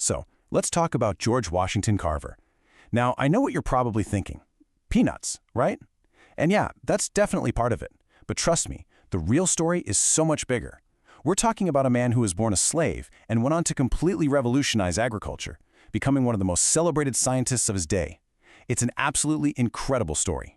So, let's talk about George Washington Carver. Now, I know what you're probably thinking. Peanuts, right? And yeah, that's definitely part of it. But trust me, the real story is so much bigger. We're talking about a man who was born a slave and went on to completely revolutionize agriculture, becoming one of the most celebrated scientists of his day. It's an absolutely incredible story.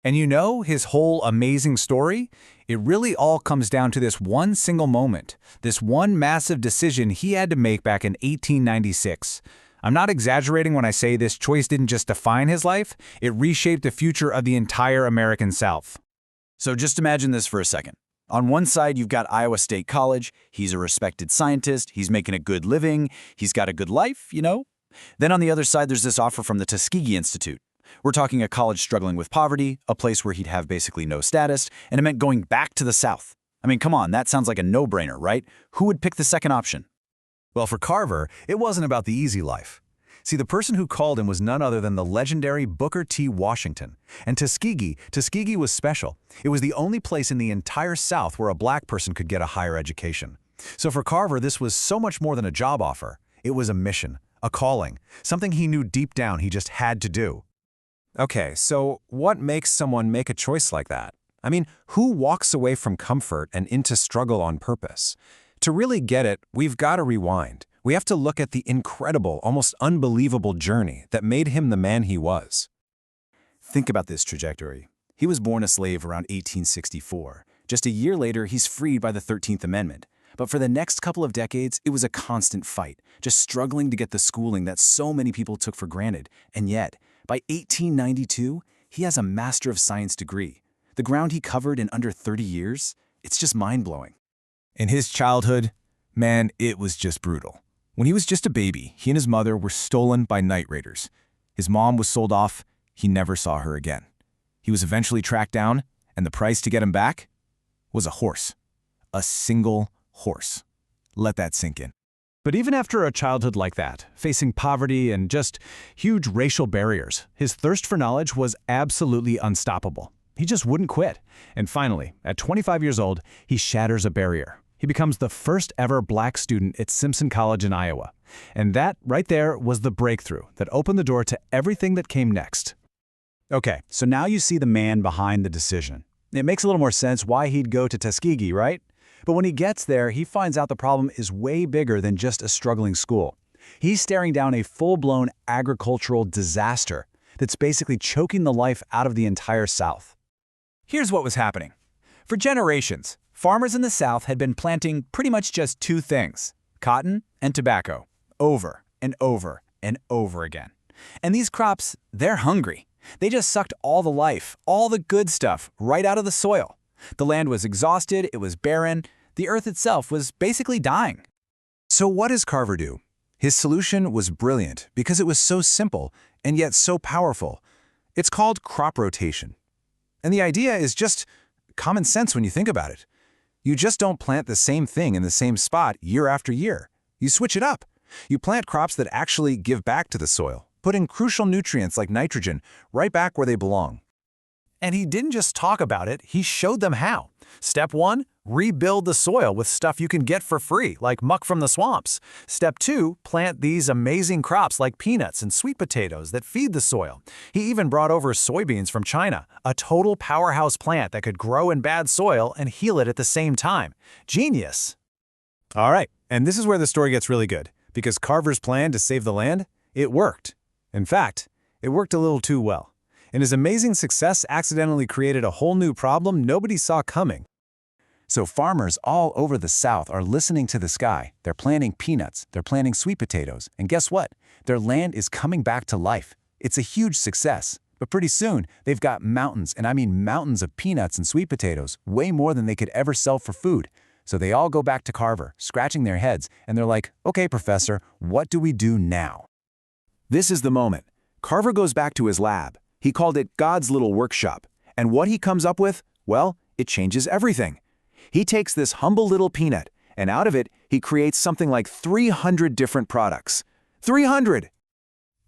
And you know, his whole amazing story? It really all comes down to this one single moment, this one massive decision he had to make back in 1896. I'm not exaggerating when I say this choice didn't just define his life, it reshaped the future of the entire American South. So just imagine this for a second. On one side, you've got Iowa State College. He's a respected scientist. He's making a good living. He's got a good life, you know? Then on the other side, there's this offer from the Tuskegee Institute. We're talking a college struggling with poverty, a place where he'd have basically no status, and it meant going back to the South. I mean, come on, that sounds like a no-brainer, right? Who would pick the second option? Well, for Carver, it wasn't about the easy life. See, the person who called him was none other than the legendary Booker T. Washington. And Tuskegee was special. It was the only place in the entire South where a black person could get a higher education. So for Carver, this was so much more than a job offer. It was a mission, a calling, something he knew deep down he just had to do. Okay, so what makes someone make a choice like that? I mean, who walks away from comfort and into struggle on purpose? To really get it, we've got to rewind. We have to look at the incredible, almost unbelievable journey that made him the man he was. Think about this trajectory. He was born a slave around 1864. Just a year later, he's freed by the 13th Amendment. But for the next couple of decades, it was a constant fight, just struggling to get the schooling that so many people took for granted. And yet, by 1892, he has a Master of Science degree. The ground he covered in under 30 years, it's just mind-blowing. In his childhood, man, it was just brutal. When he was just a baby, he and his mother were stolen by night raiders. His mom was sold off. He never saw her again. He was eventually tracked down, and the price to get him back was a horse. A single horse. Let that sink in. But even after a childhood like that, facing poverty and just huge racial barriers, his thirst for knowledge was absolutely unstoppable. He just wouldn't quit. And finally, at 25 years old, he shatters a barrier. He becomes the first ever black student at Simpson College in Iowa. And that, right there, was the breakthrough that opened the door to everything that came next. Okay, so now you see the man behind the decision. It makes a little more sense why he'd go to Tuskegee, right? But when he gets there, he finds out the problem is way bigger than just a struggling school. He's staring down a full-blown agricultural disaster that's basically choking the life out of the entire South. Here's what was happening. For generations, farmers in the South had been planting pretty much just two things, cotton and tobacco, over and over and over again. And these crops, they're hungry. They just sucked all the life, all the good stuff, right out of the soil. The land was exhausted, it was barren, the earth itself was basically dying. So what does Carver do? His solution was brilliant because it was so simple and yet so powerful. It's called crop rotation. And the idea is just common sense when you think about it. You just don't plant the same thing in the same spot year after year. You switch it up. You plant crops that actually give back to the soil, put in crucial nutrients like nitrogen right back where they belong. And he didn't just talk about it, he showed them how. Step 1, rebuild the soil with stuff you can get for free, like muck from the swamps. Step 2, plant these amazing crops like peanuts and sweet potatoes that feed the soil. He even brought over soybeans from China, a total powerhouse plant that could grow in bad soil and heal it at the same time. Genius! All right, and this is where the story gets really good, because Carver's plan to save the land, it worked. In fact, it worked a little too well. And his amazing success accidentally created a whole new problem nobody saw coming. So farmers all over the South are listening to this guy. They're planting peanuts, they're planting sweet potatoes, and guess what? Their land is coming back to life. It's a huge success. But pretty soon, they've got mountains, and I mean mountains of peanuts and sweet potatoes, way more than they could ever sell for food. So they all go back to Carver, scratching their heads, and they're like, okay, professor, what do we do now? This is the moment. Carver goes back to his lab. He called it God's little workshop. And what he comes up with, well, it changes everything. He takes this humble little peanut, and out of it, he creates something like 300 different products. 300!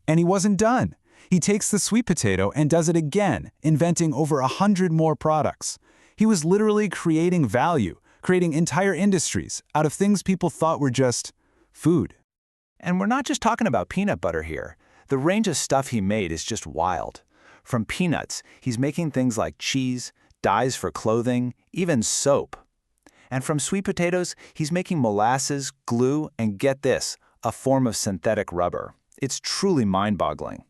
And he wasn't done. He takes the sweet potato and does it again, inventing over 100 more products. He was literally creating value, creating entire industries out of things people thought were just food. And we're not just talking about peanut butter here. The range of stuff he made is just wild. From peanuts, he's making things like cheese, dyes for clothing, even soap. And from sweet potatoes, he's making molasses, glue, and get this, a form of synthetic rubber. It's truly mind-boggling.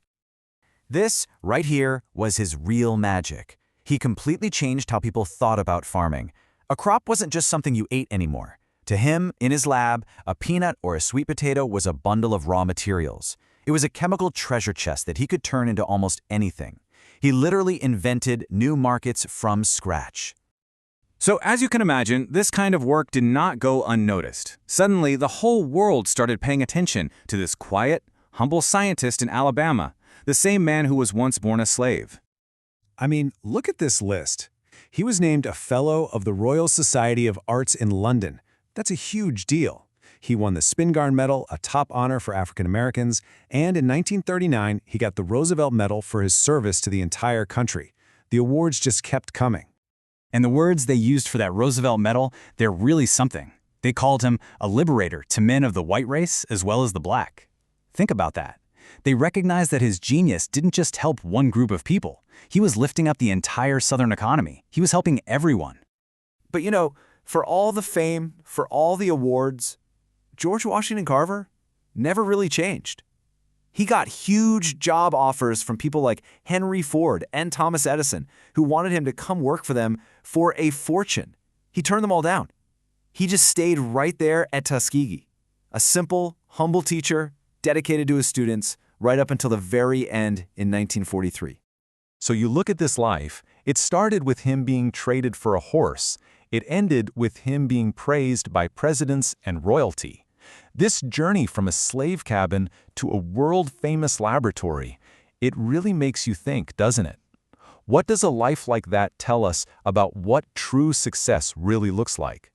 This, right here, was his real magic. He completely changed how people thought about farming. A crop wasn't just something you ate anymore. To him, in his lab, a peanut or a sweet potato was a bundle of raw materials. It was a chemical treasure chest that he could turn into almost anything. He literally invented new markets from scratch. So as you can imagine, this kind of work did not go unnoticed. Suddenly, the whole world started paying attention to this quiet, humble scientist in Alabama, the same man who was once born a slave. I mean, look at this list. He was named a Fellow of the Royal Society of Arts in London. That's a huge deal. He won the Spingarn Medal, a top honor for African Americans, and in 1939, he got the Roosevelt Medal for his service to the entire country. The awards just kept coming. And the words they used for that Roosevelt Medal, they're really something. They called him a liberator to men of the white race as well as the black. Think about that. They recognized that his genius didn't just help one group of people. He was lifting up the entire Southern economy. He was helping everyone. But you know, for all the fame, for all the awards, George Washington Carver never really changed. He got huge job offers from people like Henry Ford and Thomas Edison, who wanted him to come work for them for a fortune. He turned them all down. He just stayed right there at Tuskegee, a simple, humble teacher dedicated to his students right up until the very end in 1943. So you look at this life, it started with him being traded for a horse. It ended with him being praised by presidents and royalty. This journey from a slave cabin to a world-famous laboratory, it really makes you think, doesn't it? What does a life like that tell us about what true success really looks like?